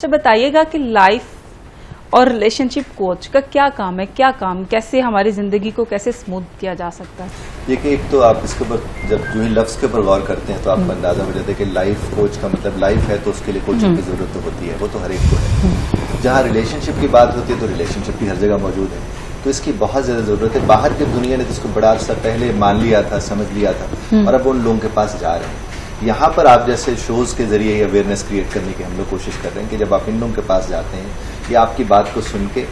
तो बताइएगा कि लाइफ और रिलेशनशिप कोच का क्या काम है, क्या काम, कैसे हमारी जिंदगी को कैसे स्मूथ किया जा सकता है? देखिए, एक तो आप इसके ऊपर जब जो ही लफ्ज़ के ऊपर गौर करते हैं तो आपको अंदाजा हो जाता है कि लाइफ कोच का मतलब लाइफ है तो उसके लिए कोचिंग की जरूरत तो होती है, वो तो हर एक को है। जहाँ रिलेशनशिप की बात होती है तो रिलेशनशिप भी हर जगह मौजूद है, तो इसकी बहुत ज्यादा जरूरत है। बाहर की दुनिया ने तो इसको बड़ा अर्सा पहले मान लिया था, समझ लिया था, और अब उन लोगों के पास जा रहे हैं। यहाँ पर आप जैसे शोज के जरिए अवेयरनेस क्रिएट करने की हम लोग कोशिश कर रहे हैं कि जब आप इन लोगों के पास जाते हैं, ये आपकी बात को सुन के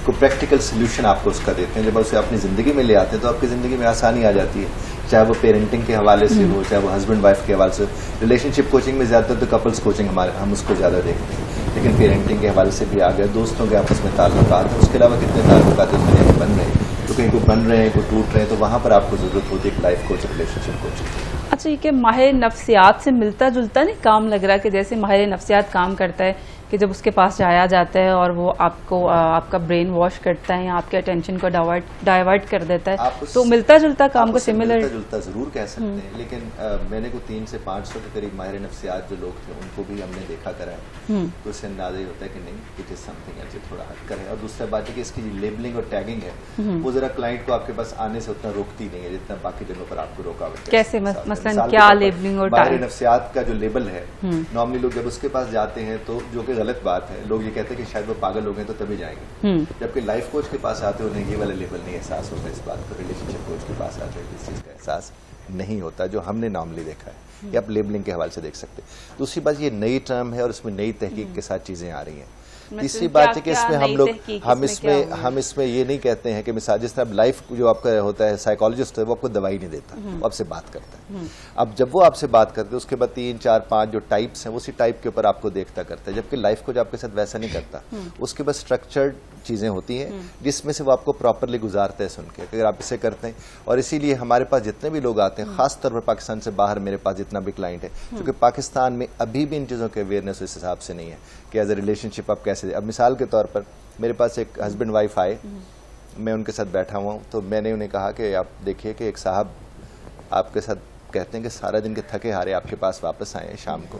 कोई प्रैक्टिकल सोल्यूशन आपको उसका देते हैं। जब उसे अपनी जिंदगी में ले आते हैं तो आपकी जिंदगी में आसानी आ जाती है, चाहे वो पेरेंटिंग के हवाले से हो, चाहे वो हस्बैंड वाइफ के हवाले से। रिलेशनशिप कोचिंग में ज्यादातर तो कपल्स कोचिंग हम उसको ज्यादा देखते हैं, लेकिन पेरेंटिंग के हवाले से भी आ गया, दोस्तों के आपस में ताल्लुकात है, उसके अलावा कितने ताल्लुकात दुनिया में बन रहे हैं, तो कहीं को बन रहे हैं, कोई टूट रहे हैं, तो वहां पर आपको जरूरत होती है लाइफ कोच, रिलेशनशिप कोच। अच्छा, ये माहिर नफ्सियात से मिलता जुलता नहीं काम लग रहा है कि जैसे माहिर नफ्सियात काम करता है कि जब उसके पास जाया जाता है और वो आपको आपका ब्रेन वॉश करता है या आपके अटेंशन को डाइवर्ट कर देता है, तो मिलता जुलता काम को सिमिलर मिलता जुलता जरूर कह सकते हैं, लेकिन मैंने को 300 से 500 के करीब माहिर नफ्सियात जो लोग थे उनको भी हमने देखा करा है, तो उससे अंदाजा ही होता है कि नहीं, इट इज समथिंग एल्स, थोड़ा हटकर है। और दूसरा बात है कि इसकी लेबलिंग और टैगिंग है वो जरा क्लाइंट को आपके पास आने से उतना रोकती नहीं है जितना बाकी जगहों पर आपको रोकावट। कैसे मसलन क्या लेबलिंग और माहिर नफ्सियात का जो लेबल है, नॉर्मली लोग जब उसके पास जाते हैं तो जो कि गलत बात है, लोग ये कहते हैं कि शायद वो पागल हो गए तो तभी जाएंगे, जबकि लाइफ कोच के पास आते हो उन्हें ये वाला लेवल नहीं एहसास होता। इस बात को रिलेशनशिप कोच के पास आते हैं इस चीज का एहसास नहीं होता जो हमने नॉर्मली देखा है, ये आप लेबलिंग के हवाले से देख सकते हैं। दूसरी बात, ये नई टर्म है और इसमें नई तहकीक के साथ चीजें आ रही हैं। तीसरी बात है कि इसमें हम इसमें ये नहीं कहते हैं कि मिसाल जिस तरह लाइफ जो आपका होता है, साइकोलॉजिस्ट है वो आपको दवाई नहीं देता, वो आपसे बात करता है। अब जब वो आपसे बात करते हैं उसके बाद 3, 4, 5 जो टाइप्स हैं उसी टाइप के ऊपर आपको देखता करता है, जबकि लाइफ को जो आपके साथ वैसा नहीं करता, उसके बाद स्ट्रक्चर्ड चीजें होती हैं जिसमें से वो आपको प्रॉपरली गुजारते हैं सुन के, अगर आप इसे करते हैं। और इसीलिए हमारे पास जितने भी लोग आते हैं, खासतौर पर पाकिस्तान से बाहर मेरे पास जितना भी क्लाइंट है, क्योंकि पाकिस्तान में अभी भी इन चीज़ों के अवेयरनेस इस हिसाब से नहीं है कि एज ए रिलेशनशिप आप कैसे। अब मिसाल के तौर पर मेरे पास एक हस्बैंड वाइफ आए, मैं उनके साथ बैठा हुआ हूँ, तो मैंने उन्हें कहा कि आप देखिए कि एक साहब आपके साथ कहते हैं कि सारा दिन के थके हारे आपके पास वापस आए हैं शाम को,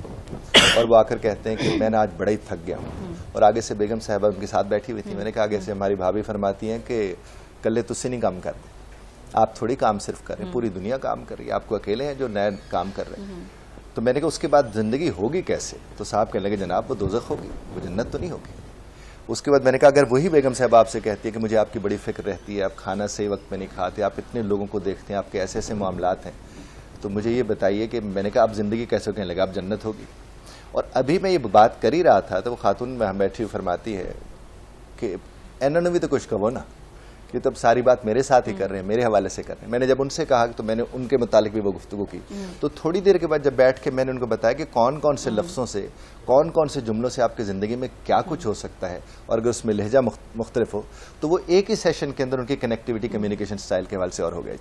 और वो आकर कहते हैं कि मैं आज बड़ा ही थक गया हूँ। और आगे से बेगम साहबा उनके साथ बैठी हुई थी, मैंने कहा आगे से हमारी भाभी फरमाती हैं कि कल्ले तुझसे नहीं काम करते, आप थोड़ी काम सिर्फ कर रहे हैं, पूरी दुनिया काम कर रही है, आपको अकेले हैं जो नया काम कर रहे हैं। तो मैंने कहा उसके बाद जिंदगी होगी कैसे? तो साहब कहने लगे जनाब वो दोज़ख होगी, वो जन्नत तो नहीं होगी। उसके बाद मैंने कहा अगर वही बेगम साहब आपसे कहती है कि मुझे आपकी बड़ी फिक्र रहती है, आप खाना सही वक्त में नहीं खाते, आप इतने लोगों को देखते हैं, आपके ऐसे ऐसे मामलात हैं, तो मुझे ये बताइए कि मैंने कहा आप जिंदगी कैसे कहने लगा, आप जन्नत होगी। और अभी मैं ये बात कर ही रहा था तो वो खातून में हम बैठी फरमाती है कि इन्होंने भी तो कुछ कहो ना, कि तब सारी बात मेरे साथ ही कर रहे हैं, मेरे हवाले से कर रहे हैं। मैंने जब उनसे कहा तो मैंने उनके मुतालिक भी वो गुफ्तगू की, तो थोड़ी देर के बाद जब बैठ के मैंने उनको बताया कि कौन कौन से लफ्ज़ों से, कौन कौन से जुमलों से आपकी ज़िंदगी में क्या कुछ हो सकता है, और अगर उसमें लहजा मुख्तलिफ हो, तो वो एक ही सेशन के अंदर उनकी कनेक्टिविटी, कम्युनिकेशन स्टाइल के हवाले से और हो गया।